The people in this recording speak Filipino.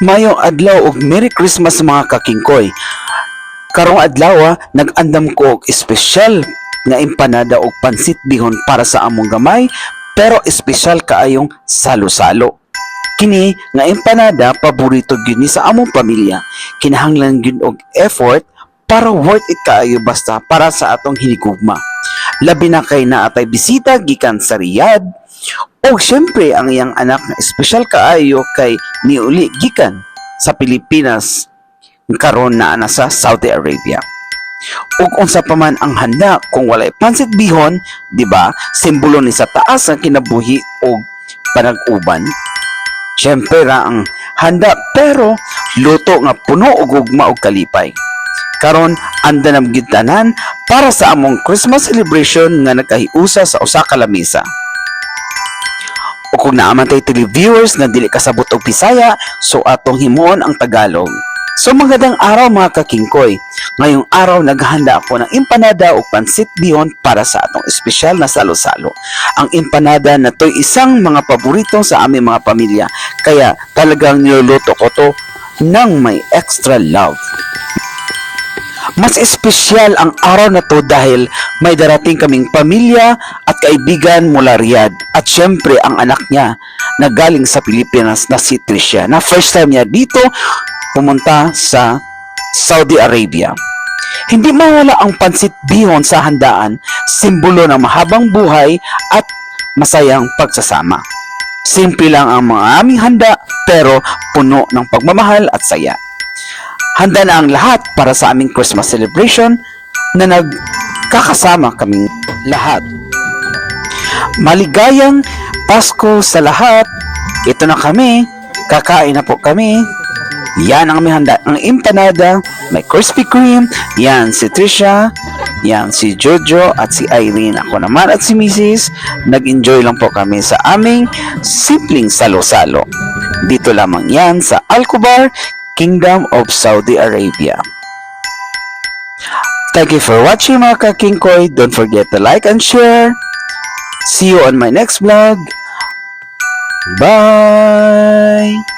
Mayong adlaw ug Merry Christmas mga kakingkoy. Karong adlaw nag-andam ko og espesyal nga empanada ug pansit bihon para sa among gamay, pero espesyal kaayong salo-salo. Kini nga empanada paborito gyud ni sa among pamilya. Kinahanglan gyud og effort para worth it kaayo basta para sa atong hinigugma. Labi na kay naatay bisita gikan sa Riyadh. O syempre ang iyang anak na espesyal kaayo kay niuli gikan sa Pilipinas karon na ana sa Saudi Arabia. Ug unsa pa man ang handa kung walay pansit bihon, di ba? Simbolo ni sa taas ang kinabuhi og panag-uban. Syempre ra ang handa pero luto nga puno og ugma og kalipay. Karon anda na gyud tanan para sa among Christmas celebration nga nagkahiusa sa usa ka lamesa. O kung naaman tayo televiewers na dili kasabot og Bisaya, so atong himuon ang Tagalog. So magandang araw mga kakingkoy. Ngayong araw naghahanda ako ng empanada o pansit bihon para sa atong espesyal na salo-salo. Ang empanada na to'y isang mga paborito sa aming mga pamilya, kaya talagang niluluto ko to ng may extra love. Mas espesyal ang araw na to dahil may darating kaming pamilya at kaibigan mula Riyadh at syempre ang anak niya na galing sa Pilipinas na si Tricia na first time niya dito pumunta sa Saudi Arabia. Hindi mawala ang pansit bihon sa handaan, simbolo ng mahabang buhay at masayang pagsasama. Simple lang ang mga aming handa pero puno ng pagmamahal at saya. Handa na ang lahat para sa aming Christmas celebration na nagkakasama kaming lahat. Maligayang Pasko sa lahat. Ito na kami. Kakain na po kami. Yan ang aming handa. Ang empanada, may Krispy Kreme. Yan si Tricia. Yan si Jojo at si Irene. Ako naman at si Mrs. Nag-enjoy lang po kami sa aming simpleng salo-salo. Dito lamang yan sa Al-Kubar, Kingdom of Saudi Arabia. Thank you for watching mga kakingkoy. Don't forget to like and share. See you on my next vlog. Bye!